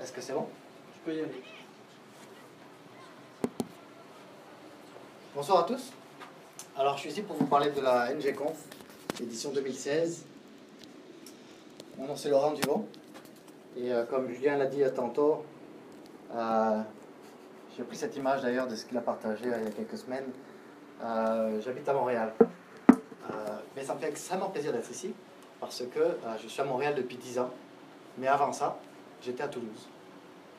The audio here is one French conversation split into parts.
Est-ce que c'est bon? Je peux y aller. Bonsoir à tous. Alors, je suis ici pour vous parler de la NGConf, édition 2016. Mon nom, c'est Laurent Duvaux. Et comme Julien l'a dit tantôt, j'ai pris cette image d'ailleurs de ce qu'il a partagé il y a quelques semaines. J'habite à Montréal. Mais ça me fait extrêmement plaisir d'être ici, parce que je suis à Montréal depuis 10 ans. Mais avant ça, j'étais à Toulouse.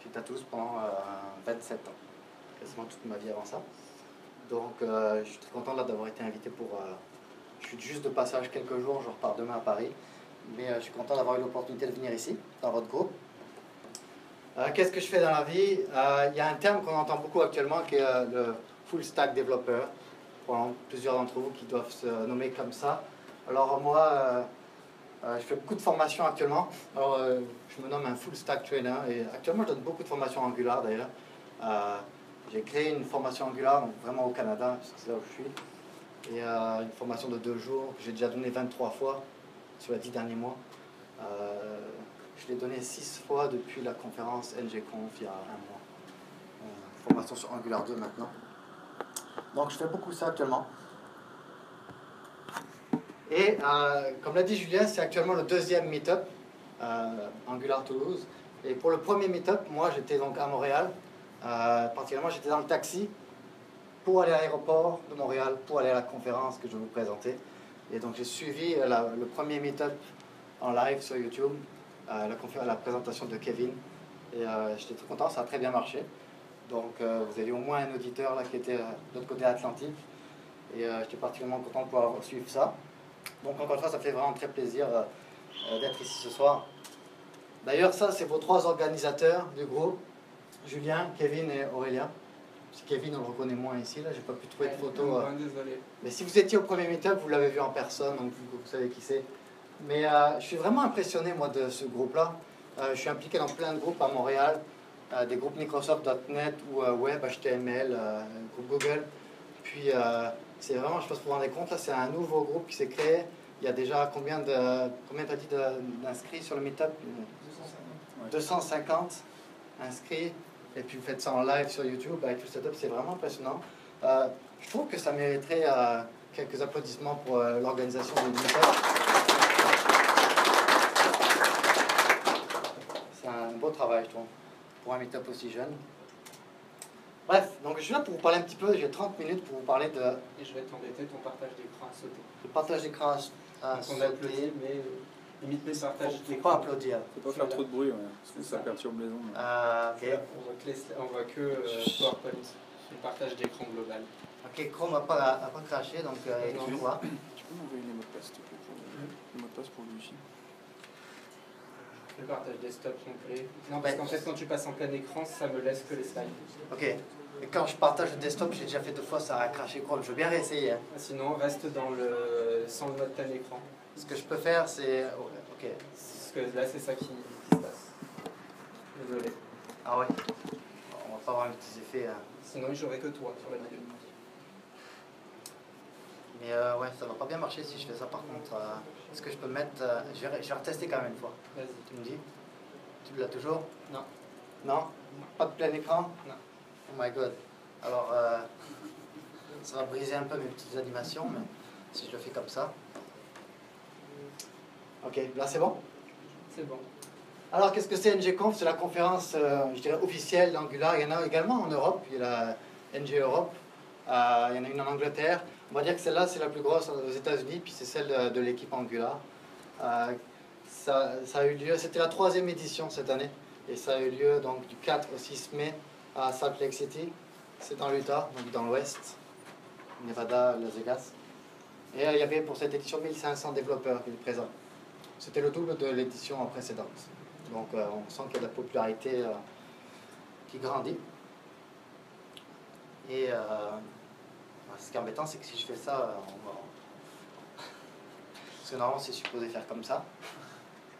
J'étais à Toulouse pendant 27 ans, quasiment toute ma vie avant ça. Donc, je suis très content d'avoir été invité pour... je suis juste de passage quelques jours, je repars demain à Paris. Mais je suis content d'avoir eu l'opportunité de venir ici, dans votre groupe. Qu'est-ce que je fais dans la vie? Il y a un terme qu'on entend beaucoup actuellement qui est le full stack développeur. Plusieurs d'entre vous qui doivent se nommer comme ça. Alors moi, je fais beaucoup de formations actuellement. Alors, je me nomme un full stack trainer et actuellement je donne beaucoup de formations Angular d'ailleurs. J'ai créé une formation Angular, donc vraiment au Canada, c'est là où je suis. Et une formation de 2 jours que j'ai déjà donnée 23 fois sur les 10 derniers mois. Je l'ai donnée 6 fois depuis la conférence NGConf il y a 1 mois. Formation sur Angular 2 maintenant. Donc je fais beaucoup ça actuellement. Et comme l'a dit Julien, c'est actuellement le 2e meet-up Angular Toulouse. Et pour le premier meet-up, moi j'étais donc à Montréal. Particulièrement j'étais dans le taxi pour aller à l'aéroport de Montréal, pour aller à la conférence que je vais vous présenter. Et donc j'ai suivi le premier meet-up en live sur YouTube, la présentation de Kevin. Et j'étais très content, ça a très bien marché. Donc vous avez au moins un auditeur là qui était de l'autre côté Atlantique. Et j'étais particulièrement content de pouvoir suivre ça. Donc encore une fois, ça fait vraiment très plaisir d'être ici ce soir. D'ailleurs, ça, c'est vos 3 organisateurs du groupe, Julien, Kevin et Aurélien. Kevin, on le reconnaît moins ici, là, j'ai pas pu trouver de photo. Désolé. Mais si vous étiez au premier meet-up, vous l'avez vu en personne, donc vous savez qui c'est. Mais je suis vraiment impressionné, moi, de ce groupe-là. Je suis impliqué dans plein de groupes à Montréal, des groupes Microsoft.net ou Web, HTML, groupe Google. Puis, c'est vraiment, je ne sais pas si vous vous rendez compte, là, c'est un nouveau groupe qui s'est créé. Il y a déjà combien t'as dit d'inscrits sur le meet-up? 250 inscrits. Et puis vous faites ça en live sur YouTube avec le setup, c'est vraiment impressionnant. Je trouve que ça mériterait quelques applaudissements pour l'organisation du meet-up. C'est un beau travail, je trouve, pour un meet-up aussi jeune. Bref, donc je suis là pour vous parler un petit peu, j'ai 30 minutes pour vous parler de... Et je vais t'embêter, ton partage d'écran a sauté. Le partage d'écran a Donc on applaudit, mais limite les partages faut d'écran. pas applaudir. Faut pas faire trop de bruit, ouais, parce que ça perturbe les ondes. Ok. On voit que PowerPoint, le partage d'écran global. Ok, Chrome n'a pas craché, donc je vois. Tu peux m'envoyer les mots de passe, s'il te plaît, le mot de passe pour le Wi-Fi. Le partage desktop complet. Non, parce qu'en fait, quand tu passes en plein écran, ça me laisse que les slides. Ok. Et quand je partage le desktop, j'ai déjà fait 2 fois, ça a craché Chrome. Je veux bien réessayer. Hein. Sinon, reste sans le mode plein écran. Ce que je peux faire, c'est... Ok. Parce que là, c'est ça qui se passe. Désolé. Ah ouais. On va pas avoir un petit effet. Hein. Sinon, j'aurais que toi sur la vidéo. Mais ouais, ça va pas bien marcher si je fais ça par contre. Est-ce que je peux mettre... je vais retester quand même une fois. Vas-y. Tu me dis? Tu l'as toujours? Non. Non? Pas de plein écran? Non. Oh my god. Alors, ça va briser un peu mes petites animations, mais si je le fais comme ça. Ok, là c'est bon? C'est bon. Alors, qu'est-ce que c'est NGConf? C'est la conférence, je dirais, officielle d'Angular. Il y en a également en Europe. Il y a la NG Europe. Il y en a une en Angleterre. On va dire que celle-là, c'est la plus grosse aux États-Unis, puis c'est celle de l'équipe Angular. Ça a eu lieu, c'était la 3e édition cette année, et ça a eu lieu donc du 4 au 6 mai à Salt Lake City. C'est en Utah, donc dans l'ouest, Nevada, Las Vegas. Et il y avait pour cette édition 1500 développeurs qui étaient présents. C'était le double de l'édition précédente. Donc on sent qu'il y a de la popularité qui grandit. Et ce qui est embêtant, c'est que si je fais ça, parce que normalement c'est supposé faire comme ça.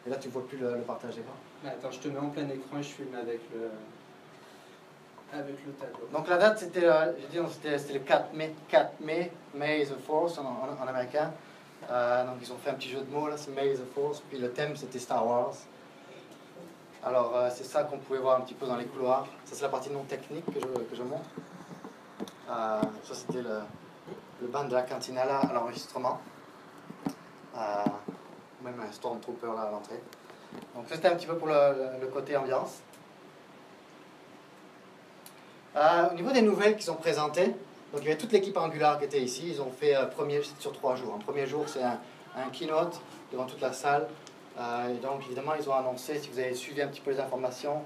Et là tu vois plus le partage d'écran. Attends, je te mets en plein écran et je filme avec le tableau. Donc la date c'était le 4 mai, 4 mai, May the 4th en américain. Donc ils ont fait un petit jeu de mots là, c'est May the 4th, puis le thème c'était Star Wars. Alors, c'est ça qu'on pouvait voir un petit peu dans les couloirs. Ça, c'est la partie non technique que je montre. Ça, c'était le banc de la cantinella à l'enregistrement. Même un Stormtrooper là à l'entrée. Donc, ça, c'était un petit peu pour le côté ambiance. Au niveau des nouvelles qui sont présentées, donc il y avait toute l'équipe Angular qui était ici. Ils ont fait sur 3 jours. Un premier jour, c'est un keynote devant toute la salle. Et donc, évidemment, ils ont annoncé, si vous avez suivi un petit peu les informations,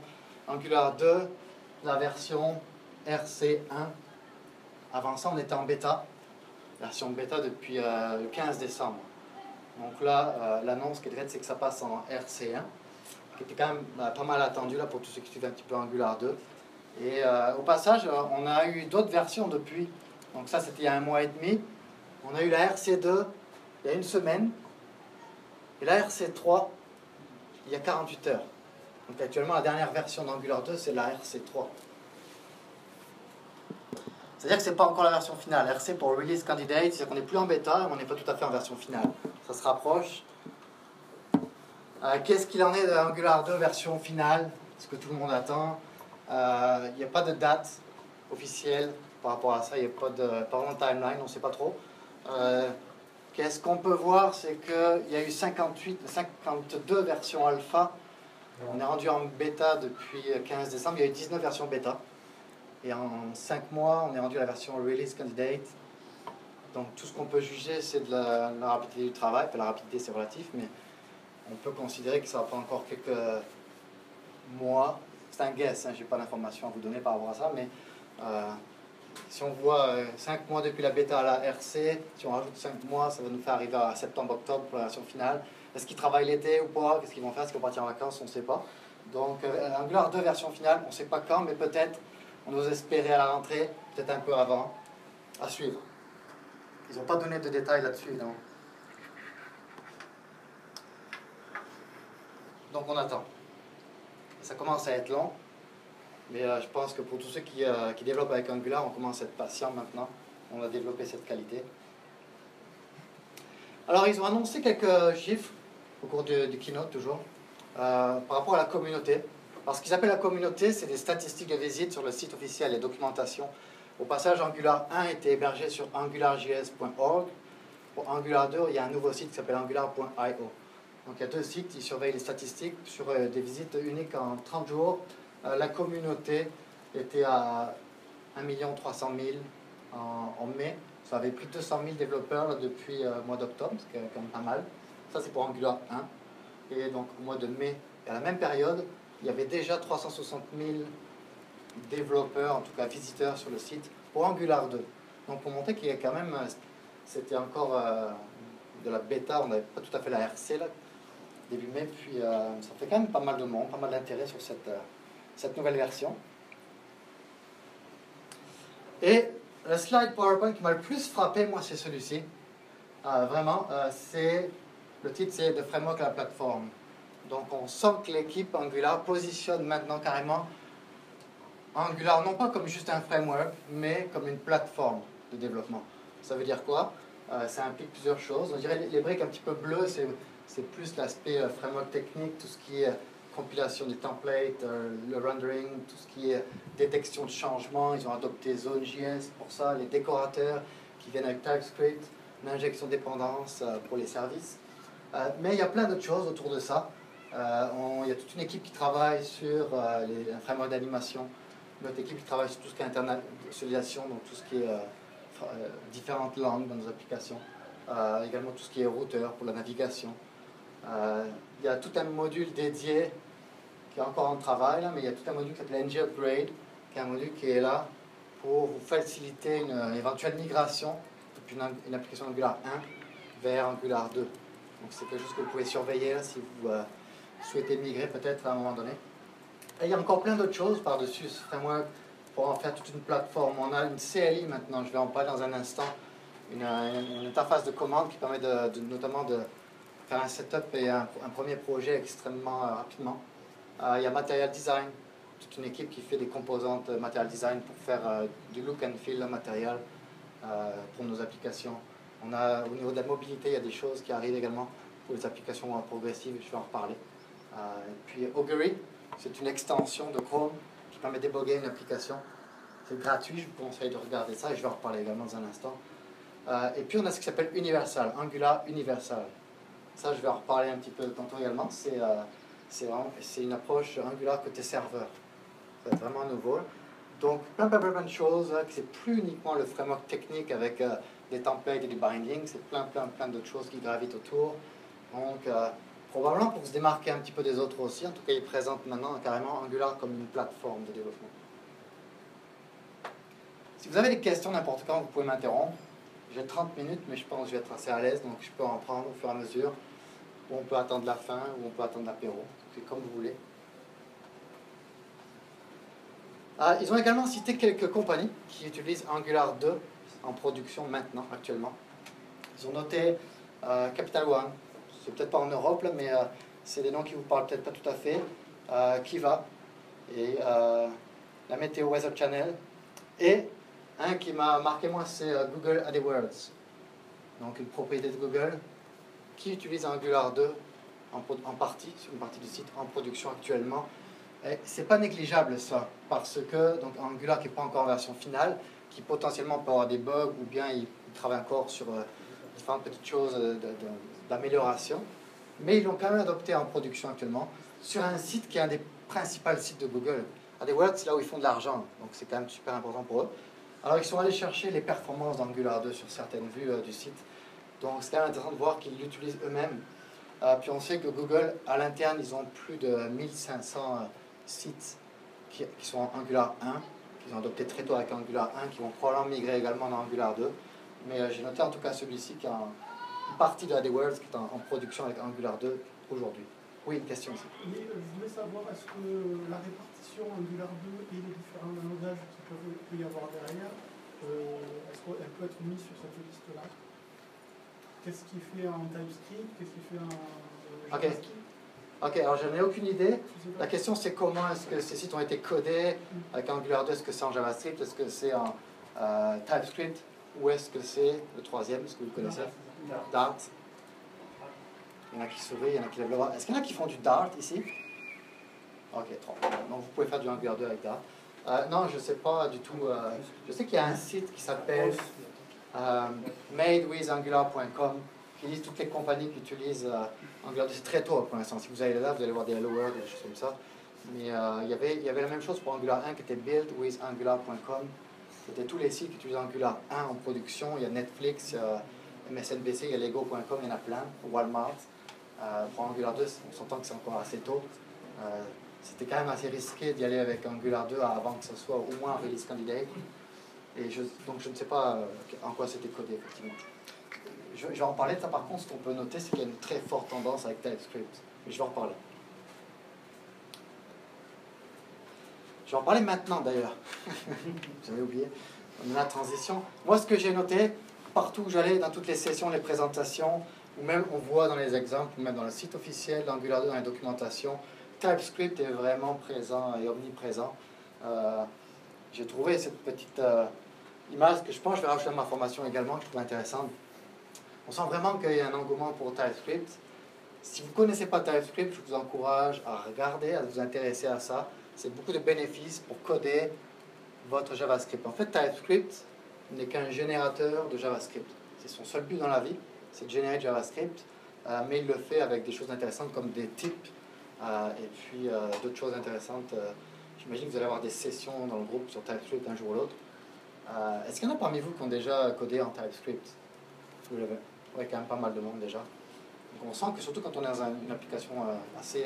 Angular 2, la version RC1. Avant ça, on était en bêta, version bêta depuis le 15 décembre. Donc là, l'annonce qui est faite, c'est que ça passe en RC1, qui était quand même pas mal attendu là, pour tous ceux qui suivent un petit peu Angular 2. Et au passage, on a eu d'autres versions depuis. Donc ça, c'était il y a 1 mois et demi. On a eu la RC2 il y a 1 semaine. Et la RC3, il y a 48 heures. Donc actuellement, la dernière version d'Angular 2, c'est la RC3. C'est-à-dire que ce n'est pas encore la version finale. RC pour Release Candidate, c'est-à-dire qu'on n'est plus en bêta, mais on n'est pas tout à fait en version finale. Ça se rapproche. Qu'est-ce qu'il en est d'Angular 2 version finale? Ce que tout le monde attend. Il n'y a pas de date officielle par rapport à ça. Il n'y a pas vraiment de timeline, on ne sait pas trop. Qu'est-ce qu'on peut voir, c'est qu'il y a eu 52 versions alpha. On est rendu en bêta depuis 15 décembre. Il y a eu 19 versions bêta. Et en 5 mois, on est rendu à la version Release Candidate. Donc tout ce qu'on peut juger, c'est de la rapidité du travail. Enfin, la rapidité, c'est relatif, mais on peut considérer que ça va prendre encore quelques mois. C'est un guess, hein, je n'ai pas d'informations à vous donner par rapport à ça, mais si on voit 5 mois depuis la bêta à la RC, si on rajoute 5 mois, ça va nous faire arriver à septembre-octobre pour la version finale. Est-ce qu'ils travaillent l'été ou pas? Qu'est-ce qu'ils vont faire? Est-ce qu'ils vont partir en vacances? On ne sait pas. Donc Angular 2 version finale, on ne sait pas quand, mais peut-être on ose espérer à la rentrée, peut-être un peu avant, à suivre. Ils n'ont pas donné de détails là-dessus, non. Donc on attend. Ça commence à être long. Mais je pense que pour tous ceux qui développent avec Angular, on commence à être patient maintenant. On a développé cette qualité. Alors, ils ont annoncé quelques chiffres au cours du keynote, toujours, par rapport à la communauté. Alors, ce qu'ils appellent la communauté, c'est des statistiques de visite sur le site officiel et documentation. Au passage, Angular 1 était hébergé sur angularjs.org. Pour Angular 2, il y a un nouveau site qui s'appelle angular.io. Donc, il y a 2 sites, ils surveillent les statistiques sur des visites uniques en 30 jours. La communauté était à 1 300 000 en mai. Ça avait plus de 200 000 développeurs là, depuis le mois d'octobre, ce qui est quand même pas mal. Ça, c'est pour Angular 1. Et donc, au mois de mai, à la même période, il y avait déjà 360 000 développeurs, en tout cas visiteurs sur le site, pour Angular 2. Donc, pour montrer qu'il y a quand même, c'était encore de la bêta, on n'avait pas tout à fait la RC là, début mai, puis ça fait quand même pas mal de monde, pas mal d'intérêt sur cette nouvelle version. Et le slide PowerPoint qui m'a le plus frappé, moi, c'est celui-ci. Vraiment, le titre, c'est The Framework à la plateforme. Donc, on sent que l'équipe Angular positionne maintenant carrément Angular, non pas comme juste un framework, mais comme une plateforme de développement. Ça veut dire quoi? Ça implique plusieurs choses. On dirait les briques un petit peu bleues, c'est plus l'aspect framework technique, tout ce qui est compilation des templates, le rendering, tout ce qui est détection de changement. Ils ont adopté Zone.js pour ça, les décorateurs qui viennent avec TypeScript, l'injection de dépendance pour les services. Mais il y a plein d'autres choses autour de ça. Il y a toute une équipe qui travaille sur un framework d'animation, une autre équipe qui travaille sur tout ce qui est internationalisation, donc tout ce qui est différentes langues dans nos applications, également tout ce qui est routeur pour la navigation. Il y a tout un module dédié qui est encore en travail, là, mais il y a tout un module qui s'appelle NG Upgrade, qui est un module qui est là pour vous faciliter une éventuelle migration depuis une application Angular 1 vers Angular 2. Donc c'est quelque chose que vous pouvez surveiller là, si vous souhaitez migrer peut-être à un moment donné. Et il y a encore plein d'autres choses par-dessus ce framework pour en faire toute une plateforme. On a une CLI maintenant, je vais en parler dans un instant, une interface de commande qui permet notamment de faire un setup et un premier projet extrêmement rapidement. Il y a Material Design, toute une équipe qui fait des composantes Material Design pour faire du look and feel matériel pour nos applications. On a, au niveau de la mobilité, il y a des choses qui arrivent également pour les applications progressives, je vais en reparler. Et puis Augury, C'est une extension de Chrome qui permet de débugger une application. C'est gratuit, je vous conseille de regarder ça et je vais en reparler également dans un instant. Et puis on a ce qui s'appelle Universal, Angular Universal. Ça, je vais en reparler un petit peu tantôt également. C'est une approche Angular côté serveur. C'est vraiment nouveau. Donc, plein de choses. C'est plus uniquement le framework technique avec des templates et des bindings. C'est plein d'autres choses qui gravitent autour. Donc, probablement pour se démarquer un petit peu des autres aussi. En tout cas, il présente maintenant carrément Angular comme une plateforme de développement. Si vous avez des questions n'importe quand, vous pouvez m'interrompre. J'ai 30 minutes, mais je pense que je vais être assez à l'aise, donc je peux en prendre au fur et à mesure. Ou on peut attendre la fin, ou on peut attendre l'apéro. C'est comme vous voulez. Ils ont également cité quelques compagnies qui utilisent Angular 2 en production maintenant, actuellement. Ils ont noté Capital One, c'est peut-être pas en Europe, là, mais c'est des noms qui vous parlent peut-être pas tout à fait. Kiva, et la Météo Weather Channel, et un qui m'a marqué moi, c'est Google AdWords, donc une propriété de Google qui utilise Angular 2 en partie, sur une partie du site, en production actuellement. C'est pas négligeable ça, parce que donc Angular qui n'est pas encore en version finale, qui potentiellement peut avoir des bugs, ou bien il travaille encore sur différentes petites choses d'amélioration, mais ils l'ont quand même adopté en production actuellement, sur un site qui est un des principaux sites de Google. AdWords, c'est là où ils font de l'argent, donc c'est quand même super important pour eux. Alors ils sont allés chercher les performances d'Angular 2 sur certaines vues du site, donc c'est quand même intéressant de voir qu'ils l'utilisent eux-mêmes. Puis on sait que Google, à l'interne, ils ont plus de 1500 sites qui sont en Angular 1, qu'ils ont adopté très tôt avec Angular 1, qui vont probablement migrer également dans Angular 2. Mais j'ai noté en tout cas celui-ci qui a une partie de AdWords qui est en production avec Angular 2 aujourd'hui. Oui, une question aussi. Oui, je voulais savoir, est-ce que la répartition Angular 2 et les différents langages qu'il peut y avoir derrière, est-ce qu'elle peut être mise sur cette liste-là? Qu'est-ce qui fait en TypeScript? Qu'est-ce qui fait en JavaScript? Ok, alors je n'ai aucune idée. La question c'est comment est-ce que ces sites ont été codés avec Angular 2, est-ce que c'est en JavaScript, est-ce que c'est en TypeScript, ou est-ce que c'est le troisième, est-ce que vous le connaissez? Dart. Il y en a qui sourient, il y en a qui lèvent le bras. Est-ce qu'il y en a qui font du Dart ici? Ok, trop. Donc vous pouvez faire du Angular 2 avec Dart. Non, je ne sais pas du tout. Je sais qu'il y a un site qui s'appelle madewithangular.com qui liste toutes les compagnies qui utilisent Angular 2. C'est très tôt pour l'instant. Si vous allez là, vous allez voir des Hello World et des choses comme ça. Mais il y avait la même chose pour Angular 1 qui était buildwithangular.com. C'était tous les sites qui utilisent Angular 1 en production. Il y a Netflix, il y a MSNBC, il y a Lego.com, il y en a plein. Walmart. Pour Angular 2, on s'entend que c'est encore assez tôt. C'était quand même assez risqué d'y aller avec Angular 2 avant que ce soit au moins un release candidate. Et donc je ne sais pas en quoi c'était codé, effectivement. Je vais en parler de ça. Par contre, ce qu'on peut noter, c'est qu'il y a une très forte tendance avec TypeScript. Mais je vais en reparler. Je vais en parler maintenant, d'ailleurs. J'avais oublié. On a la transition. Moi, ce que j'ai noté, partout où j'allais, dans toutes les sessions, les présentations, ou même on voit dans les exemples, ou même dans le site officiel d'Angular 2, dans les documentations, TypeScript est vraiment présent et omniprésent. J'ai trouvé cette petite image que je pense que je vais rajouter à ma formation également, que je trouve intéressante. On sent vraiment qu'il y a un engouement pour TypeScript. Si vous ne connaissez pas TypeScript, je vous encourage à regarder, à vous intéresser à ça. C'est beaucoup de bénéfices pour coder votre JavaScript. En fait, TypeScript n'est qu'un générateur de JavaScript. C'est son seul but dans la vie, c'est de générer de JavaScript, mais il le fait avec des choses intéressantes comme des types et puis d'autres choses intéressantes. J'imagine que vous allez avoir des sessions dans le groupe sur TypeScript un jour ou l'autre. Est-ce qu'il y en a parmi vous qui ont déjà codé en TypeScript? Vous l'avez? Oui, quand même pas mal de monde déjà. Donc on sent que surtout quand on est dans une application assez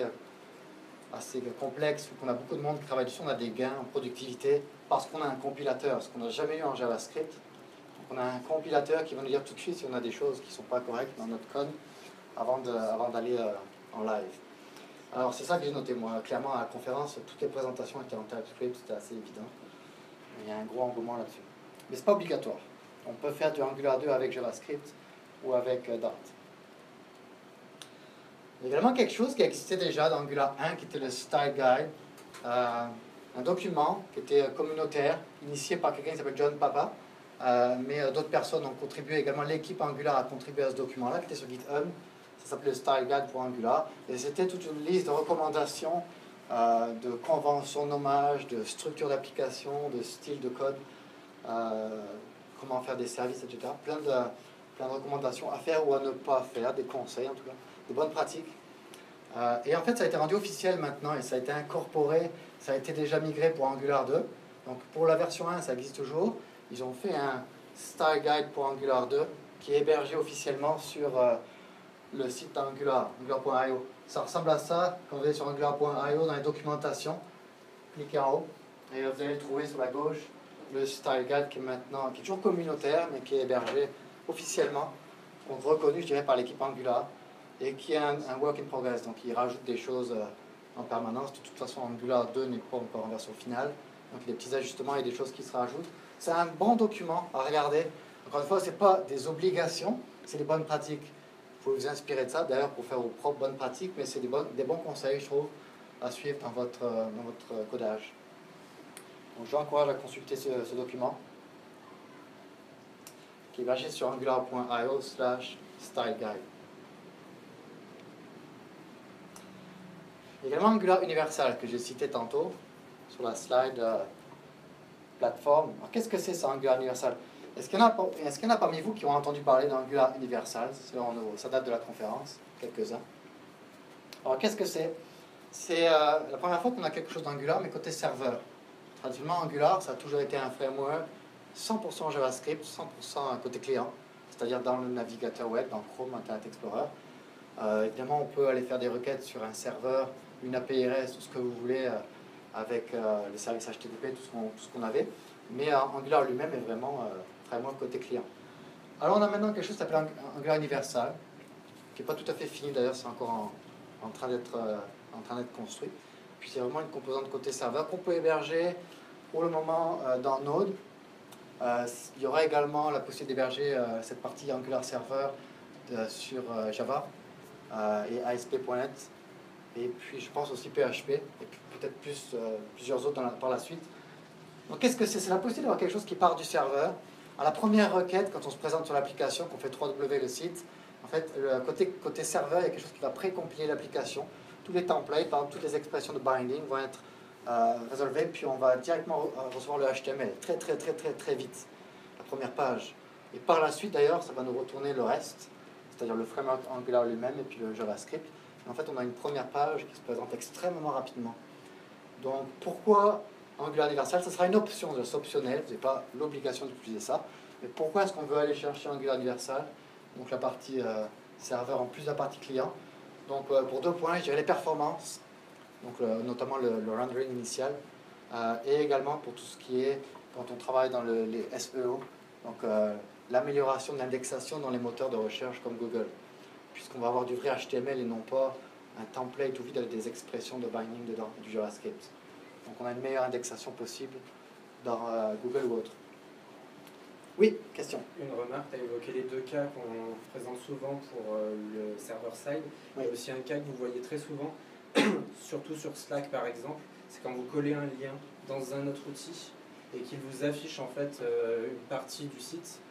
complexe, ou qu'on a beaucoup de monde qui travaille dessus, on a des gains en productivité parce qu'on a un compilateur, ce qu'on n'a jamais eu en JavaScript. Donc on a un compilateur qui va nous dire tout de suite si on a des choses qui ne sont pas correctes dans notre code avant d'aller en live. Alors c'est ça que j'ai noté moi. Clairement à la conférence, toutes les présentations étaient en TypeScript, c'était assez évident. Il y a un gros engouement là-dessus. Mais ce n'est pas obligatoire. On peut faire du Angular 2 avec JavaScript ou avec Dart. Il y a également quelque chose qui existait déjà dans Angular 1 qui était le Style Guide, un document qui était communautaire, initié par quelqu'un qui s'appelle John Papa, mais d'autres personnes ont contribué également. L'équipe Angular a contribué à ce document-là qui était sur GitHub. Ça s'appelait le Style Guide pour Angular. Et c'était toute une liste de recommandations de conventions de nommage, de structure d'application, de style de code, comment faire des services, etc. Plein de recommandations à faire ou à ne pas faire, des conseils en tout cas, de bonnes pratiques. Et en fait, ça a été rendu officiel maintenant et ça a été incorporé, ça a été déjà migré pour Angular 2. Donc pour la version 1, ça existe toujours. Ils ont fait un style guide pour Angular 2 qui est hébergé officiellement sur le site d'Angular, angular.io. Ça ressemble à ça quand vous allez sur angular.io dans les documentations. Cliquez en haut et vous allez trouver sur la gauche le style guide qui est toujours communautaire mais qui est hébergé officiellement, donc reconnu je dirais par l'équipe Angular et qui est un work in progress, donc il rajoute des choses en permanence. De toute façon Angular 2 n'est pas encore en version finale, donc il y a des petits ajustements et des choses qui se rajoutent. C'est un bon document à regarder. Encore une fois, ce n'est pas des obligations, c'est des bonnes pratiques. Vous pouvez vous inspirer de ça d'ailleurs pour faire vos propres bonnes pratiques, mais c'est des bons conseils je trouve à suivre dans votre codage. Donc je vous encourage à consulter ce document qui est hébergé sur angular.io/styleguide. Il y a également Angular Universal que j'ai cité tantôt sur la slide plateforme. Alors qu'est-ce que c'est ça, Angular Universal? Est-ce qu'il y en a parmi vous qui ont entendu parler d'Angular Universal? Ça date de la conférence, quelques-uns. Alors qu'est-ce que c'est? C'est la première fois qu'on a quelque chose d'Angular, mais côté serveur. Traditionnellement, Angular, ça a toujours été un framework 100% JavaScript, 100% côté client, c'est-à-dire dans le navigateur web, dans Chrome, Internet Explorer. Évidemment, on peut aller faire des requêtes sur un serveur, une API REST, tout ce que vous voulez, avec les services HTTP, tout ce qu'on avait. Mais Angular lui-même est vraiment framework côté client. Alors, on a maintenant quelque chose qui s'appelle Angular Universal, qui n'est pas tout à fait fini d'ailleurs, c'est encore en train d'être construit. Puis c'est vraiment une composante côté serveur qu'on peut héberger pour le moment dans Node. Il y aura également la possibilité d'héberger cette partie Angular Server sur Java et ASP.NET. Et puis je pense aussi PHP, et puis peut-être plusieurs autres par la suite. Donc qu'est-ce que c'est? C'est la possibilité d'avoir quelque chose qui part du serveur. À la première requête, quand on se présente sur l'application, qu'on fait 3W le site, en fait, côté serveur, il y a quelque chose qui va précompiler l'application. Tous les templates, par exemple, toutes les expressions de binding vont être résolvées, puis on va directement recevoir le HTML très vite, la première page. Et par la suite, d'ailleurs, ça va nous retourner le reste, c'est-à-dire le framework Angular lui-même et puis le JavaScript. Et en fait, on a une première page qui se présente extrêmement rapidement. Donc, pourquoi Angular Universal? Ce sera une option, c'est optionnel, vous n'avez pas l'obligation d'utiliser ça. Mais pourquoi est-ce qu'on veut aller chercher Angular Universal? Donc, la partie serveur en plus de la partie client. Donc pour 2 points, je dirais les performances, donc notamment le rendering initial, et également pour tout ce qui est, quand on travaille dans les SEO, donc l'amélioration de l'indexation dans les moteurs de recherche comme Google, puisqu'on va avoir du vrai HTML et non pas un template tout vide avec des expressions de binding dedans, du JavaScript. Donc on a une meilleure indexation possible dans Google ou autre. Oui, question. Une remarque, tu as évoqué les 2 cas qu'on présente souvent pour le server-side. Oui. Il y a aussi un cas que vous voyez très souvent, surtout sur Slack par exemple, c'est quand vous collez un lien dans un autre outil et qu'il vous affiche en fait une partie du site,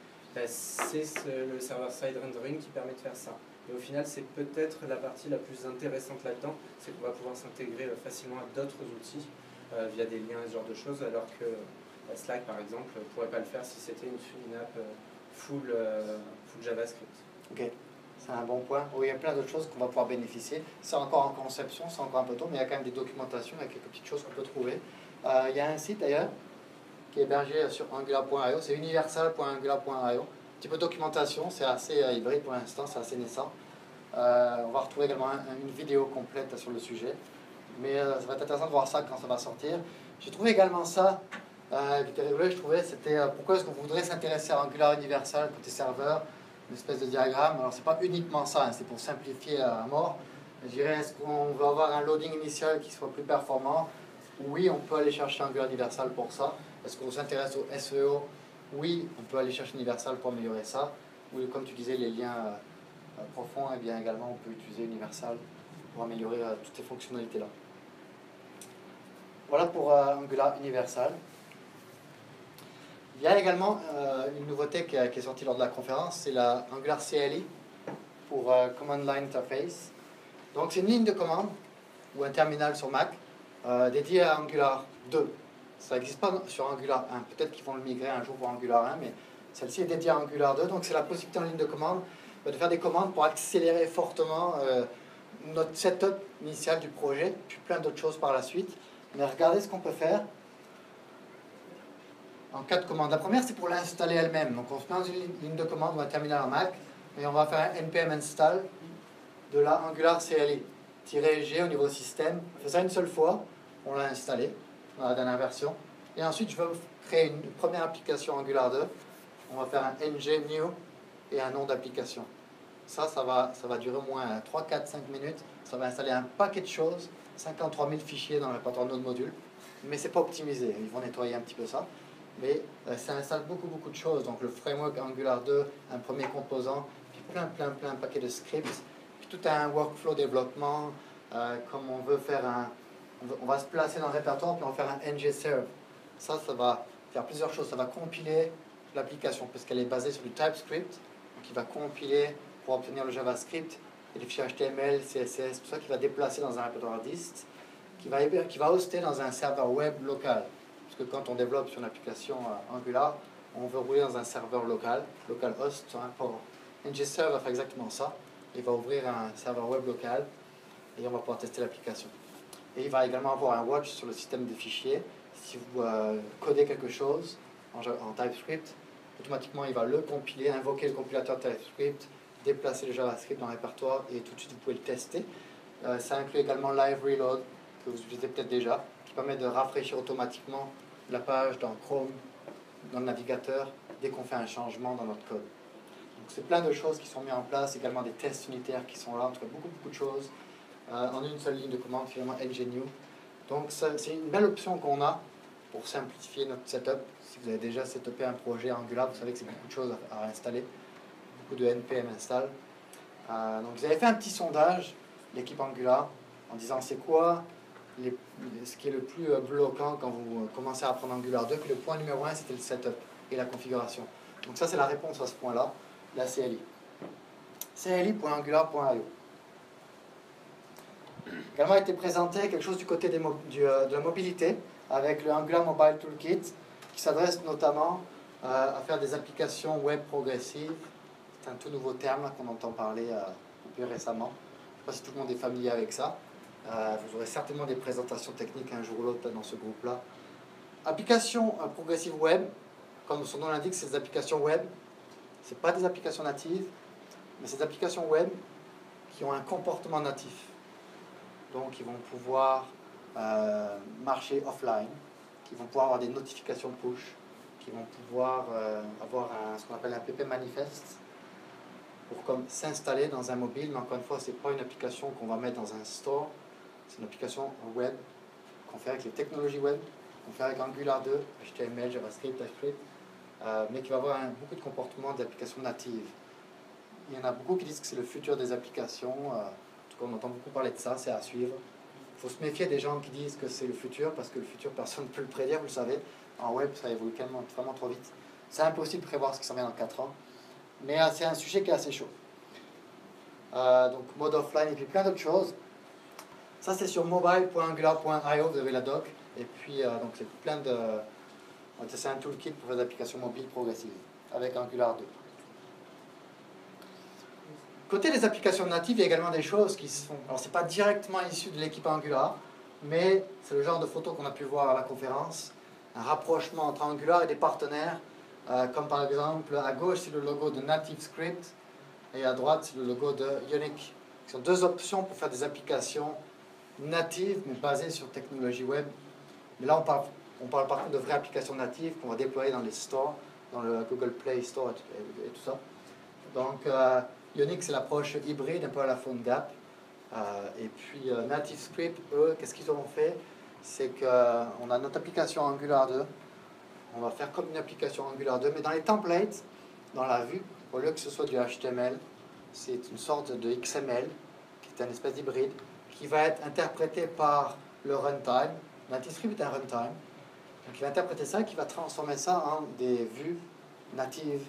c'est le server-side rendering qui permet de faire ça. Et au final, c'est peut-être la partie la plus intéressante là-dedans, c'est qu'on va pouvoir s'intégrer facilement à d'autres outils via des liens et ce genre de choses, alors que Slack, par exemple, ne pourrait pas le faire si c'était une app full JavaScript. Ok, c'est un bon point. Oui, il y a plein d'autres choses qu'on va pouvoir bénéficier. C'est encore en conception, c'est encore un peu tôt, mais il y a quand même des documentations, il y a quelques petites choses qu'on peut trouver. Il y a un site d'ailleurs qui est hébergé sur angular.io, c'est universal.angular.io. Un petit peu de documentation, c'est assez hybride pour l'instant, c'est assez naissant. On va retrouver également une vidéo complète sur le sujet, mais ça va être intéressant de voir ça quand ça va sortir. J'ai trouvé également ça. Qui était rigolo, je trouvais, c'était pourquoi est-ce qu'on voudrait s'intéresser à Angular Universal côté serveur, une espèce de diagramme. Alors c'est pas uniquement ça, hein, c'est pour simplifier à mort. Je dirais, est-ce qu'on veut avoir un loading initial qui soit plus performant? Oui, on peut aller chercher Angular Universal pour ça. Est-ce qu'on s'intéresse au SEO? Oui, on peut aller chercher Universal pour améliorer ça. Ou comme tu disais, les liens profonds, et bien également on peut utiliser Universal pour améliorer toutes ces fonctionnalités-là. Voilà pour Angular Universal. Il y a également une nouveauté qui est sortie lors de la conférence, c'est la Angular CLI pour Command Line Interface. Donc c'est une ligne de commande ou un terminal sur Mac dédié à Angular 2. Ça n'existe pas sur Angular 1. Peut-être qu'ils vont le migrer un jour pour Angular 1, mais celle-ci est dédiée à Angular 2. Donc c'est la possibilité en ligne de commande de faire des commandes pour accélérer fortement notre setup initial du projet, puis plein d'autres choses par la suite. Mais regardez ce qu'on peut faire en 4 commandes. La première, c'est pour l'installer elle-même. Donc on se met dans une ligne de commande ou un terminal en Mac, et on va faire un npm install de la Angular CLI-G au niveau système. On fait ça une seule fois, on l'a installé dans la dernière version. Et ensuite, je veux créer une première application Angular 2. On va faire un ng new et un nom d'application. Ça va durer au moins 3, 4, 5 minutes. Ça va installer un paquet de choses, 53 000 fichiers dans le répertoire de notre module. Mais ce n'est pas optimisé. Ils vont nettoyer un petit peu ça. Mais ça installe beaucoup de choses. Donc le framework Angular 2, un premier composant, puis plein paquet de scripts, puis tout un workflow développement, comme on veut faire on va se placer dans le répertoire, puis on va faire un ng-serve. Ça va faire plusieurs choses. Ça va compiler l'application, parce qu'elle est basée sur du TypeScript. Donc il va compiler pour obtenir le JavaScript, et les fichiers HTML, CSS, tout ça, qui va déplacer dans un répertoire dist, qui va hoster dans un serveur web local. Parce que quand on développe sur une application Angular, on veut rouler dans un serveur local, localhost sur un port. ng-serve va faire exactement ça. Il va ouvrir un serveur web local et on va pouvoir tester l'application. Et il va également avoir un watch sur le système de fichiers. Si vous codez quelque chose en TypeScript, automatiquement il va le compiler, invoquer le compilateur TypeScript, déplacer le JavaScript dans le répertoire et tout de suite vous pouvez le tester. Ça inclut également Live Reload, que vous utilisez peut-être déjà, qui permet de rafraîchir automatiquement la page dans Chrome, dans le navigateur, dès qu'on fait un changement dans notre code. Donc c'est plein de choses qui sont mises en place, également des tests unitaires qui sont là, entre beaucoup de choses, en une seule ligne de commande, finalement ng-new. Donc c'est une belle option qu'on a pour simplifier notre setup. Si vous avez déjà setupé un projet Angular, vous savez que c'est beaucoup de choses à installer, beaucoup de npm install. Donc vous avez fait un petit sondage, l'équipe Angular, en disant c'est quoi ce qui est le plus bloquant quand vous commencez à apprendre Angular 2. Puis le point numéro 1, c'était le setup et la configuration. Donc ça, c'est la réponse à ce point-là, la CLI. CLI.angular.io. Également a été présenté quelque chose du côté de la mobilité, avec le Angular Mobile Toolkit, qui s'adresse notamment à faire des applications web progressives. C'est un tout nouveau terme qu'on entend parler un peu récemment. Je ne sais pas si tout le monde est familier avec ça. Vous aurez certainement des présentations techniques un jour ou l'autre dans ce groupe-là. Applications progressives web, comme son nom l'indique, c'est des applications web. Ce pas des applications natives, mais c'est des applications web qui ont un comportement natif. Donc, ils vont pouvoir marcher offline, qui vont pouvoir avoir des notifications push, qui vont pouvoir avoir ce qu'on appelle un pp manifest pour s'installer dans un mobile. Mais encore une fois, ce n'est pas une application qu'on va mettre dans un store. C'est une application web qu'on fait avec les technologies web, qu'on fait avec Angular 2, HTML, JavaScript, TypeScript, mais qui va avoir beaucoup de comportements d'applications natives. Il y en a beaucoup qui disent que c'est le futur des applications. En tout cas, on entend beaucoup parler de ça, c'est à suivre. Il faut se méfier des gens qui disent que c'est le futur, parce que le futur, personne ne peut le prédire, vous le savez. En web, ça évolue vraiment trop vite. C'est impossible de prévoir ce qui s'en vient dans 4 ans. Mais c'est un sujet qui est assez chaud. Donc, mode offline et puis plein d'autres choses. Ça, c'est sur mobile.angular.io, vous avez la doc. Et puis, donc, c'est plein de... C'est un toolkit pour faire des applications mobiles progressives, avec Angular 2. Côté des applications natives, il y a également des choses qui sont... Alors, ce n'est pas directement issu de l'équipe Angular, mais c'est le genre de photos qu'on a pu voir à la conférence. Un rapprochement entre Angular et des partenaires, comme par exemple, à gauche, c'est le logo de NativeScript, et à droite, c'est le logo de Ionic. Ce sont deux options pour faire des applications natives, mais basées sur technologie web. Mais là, on parle par contre de vraies applications natives qu'on va déployer dans les stores, dans le Google Play Store et tout ça. Donc, Ionic, c'est l'approche hybride, un peu à la PhoneGap. Et puis, NativeScript, eux, qu'est-ce qu'ils ont fait? C'est qu'on a notre application Angular 2. On va faire comme une application Angular 2, mais dans les templates, dans la vue, au lieu que ce soit du HTML, c'est une sorte de XML, qui est une espèce d'hybride, qui va être interprété par le runtime. NativeScript est un runtime. Donc il va interpréter ça et qui va transformer ça en des vues natives,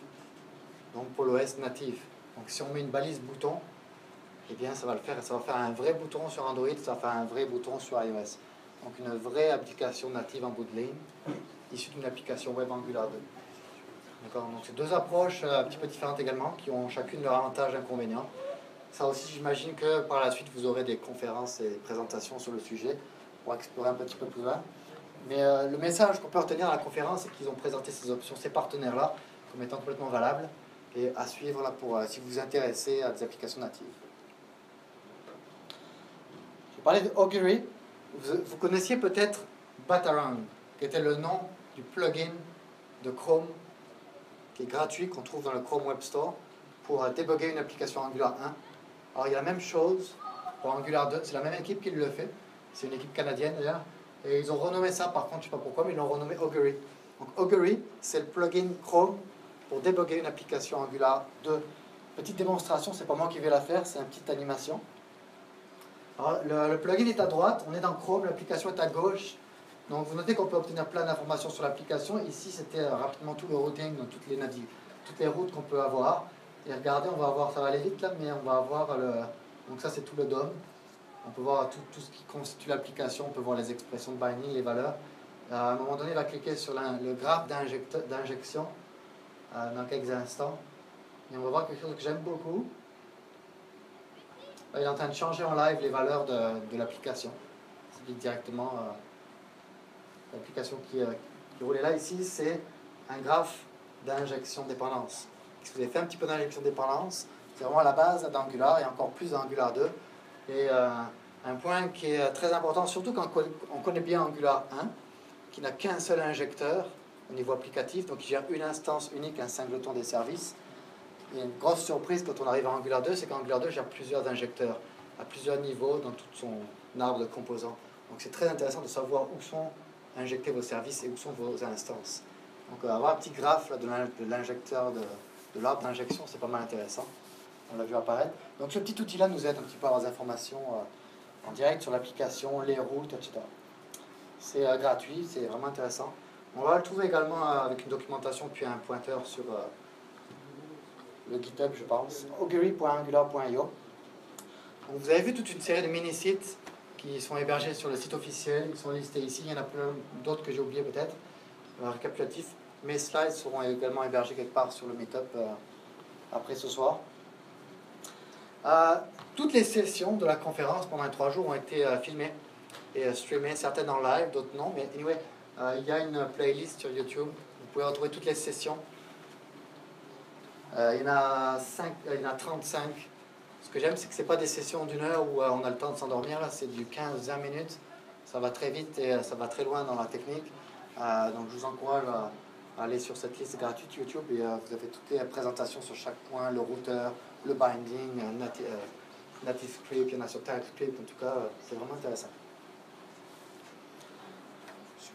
donc pour l'OS native. Donc si on met une balise bouton, eh bien ça va le faire, et ça va faire un vrai bouton sur Android, ça va faire un vrai bouton sur iOS. Donc une vraie application native en bout de ligne, issue d'une application web Angular 2. D'accord, donc c'est deux approches un petit peu différentes également, qui ont chacune leur avantage et inconvénients. Ça aussi, j'imagine que par la suite, vous aurez des conférences et des présentations sur le sujet pour explorer un petit peu plus loin. Mais le message qu'on peut retenir à la conférence, c'est qu'ils ont présenté ces options, ces partenaires-là, comme étant complètement valables et à suivre là, pour, si vous vous intéressez à des applications natives. Je vais parler de Augury. Vous connaissiez peut-être Batarang, qui était le nom du plugin de Chrome, qui est gratuit, qu'on trouve dans le Chrome Web Store, pour débugger une application Angular 1. Alors il y a la même chose pour Angular 2, c'est la même équipe qui le fait, c'est une équipe canadienne d'ailleurs, et ils ont renommé ça, par contre je ne sais pas pourquoi, mais ils l'ont renommé Augury. Donc Augury, c'est le plugin Chrome pour débugger une application Angular 2. Petite démonstration, c'est pas moi qui vais la faire, c'est une petite animation. Alors, le plugin est à droite, on est dans Chrome, l'application est à gauche. Donc vous notez qu'on peut obtenir plein d'informations sur l'application. Ici c'était rapidement tout le routing, donc toutes les routes qu'on peut avoir. Et regardez, on va avoir, ça va aller vite là, mais on va avoir donc ça c'est tout le DOM. On peut voir tout ce qui constitue l'application, on peut voir les expressions de binding, les valeurs. À un moment donné, il va cliquer sur le graphe d'injection dans quelques instants. Et on va voir quelque chose que j'aime beaucoup. Là, il est en train de changer en live les valeurs de l'application. C'est directement l'application qui roule. Et là, ici, c'est un graphe d'injection dépendance. Si vous avez fait un petit peu d'injection dépendance, c'est vraiment la base d'Angular et encore plus d'Angular 2. Et un point qui est très important, surtout quand on connaît bien Angular 1, qui n'a qu'un seul injecteur au niveau applicatif, donc il gère une instance unique, un singleton des services. Et une grosse surprise quand on arrive à Angular 2, c'est qu'Angular 2 gère plusieurs injecteurs à plusieurs niveaux dans tout son arbre de composants. Donc c'est très intéressant de savoir où sont injectés vos services et où sont vos instances. Donc avoir un petit graphe là, de l'injecteur de l'arbre d'injection, c'est pas mal intéressant. On l'a vu apparaître. Donc ce petit outil-là nous aide un petit peu à avoir des informations en direct sur l'application, les routes, etc. C'est gratuit, c'est vraiment intéressant. On va le trouver également avec une documentation puis un pointeur sur le GitHub, je pense, augury.angular.io. Vous avez vu toute une série de mini-sites qui sont hébergés sur le site officiel, ils sont listés ici, il y en a plein d'autres que j'ai oubliés peut-être, récapitulatif. Mes slides seront également hébergés quelque part sur le Meetup après ce soir. Toutes les sessions de la conférence pendant les 3 jours ont été filmées et streamées, certaines en live, d'autres non, mais anyway, il y a une playlist sur YouTube, vous pouvez retrouver toutes les sessions. Il y en a 35. Ce que j'aime, c'est que ce n'est pas des sessions d'1 heure où on a le temps de s'endormir, là, c'est du 15-20 minutes, ça va très vite et ça va très loin dans la technique. Donc je vous encourage à aller sur cette liste gratuite YouTube et vous avez toutes les présentations sur chaque point, le routeur, le binding, native script, il y en a sur TypeScript, en tout cas c'est vraiment intéressant.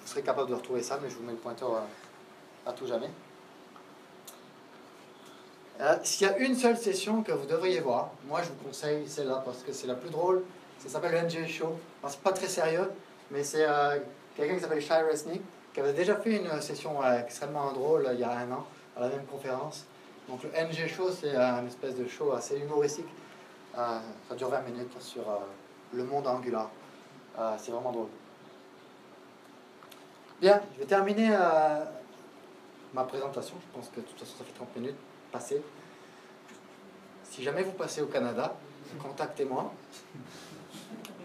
Vous serez capable de retrouver ça, mais je vous mets le pointeur à tout jamais. S'il y a une seule session que vous devriez voir, moi je vous conseille celle-là parce que c'est la plus drôle. Ça s'appelle le NG Show. C'est pas très sérieux, mais c'est quelqu'un qui s'appelle Shai Resnick qui avait déjà fait une session extrêmement drôle il y a 1 an à la même conférence. Donc le NG Show, c'est une espèce de show assez humoristique. Ça dure 20 minutes sur le monde Angular. C'est vraiment drôle. Bien, je vais terminer ma présentation. Je pense que de toute façon ça fait 30 minutes passées. Si jamais vous passez au Canada, contactez-moi.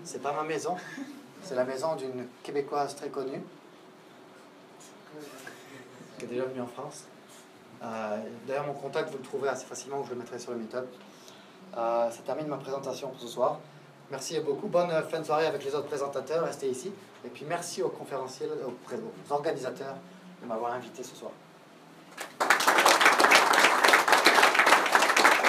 C'est pas ma maison, c'est la maison d'une Québécoise très connue qui est déjà venue en France. D'ailleurs, mon contact, vous le trouverez assez facilement, ou je le mettrai sur le Meetup. Ça termine ma présentation pour ce soir. Merci beaucoup. Bonne fin de soirée avec les autres présentateurs. Restez ici. Et puis merci aux conférenciers, aux organisateurs de m'avoir invité ce soir.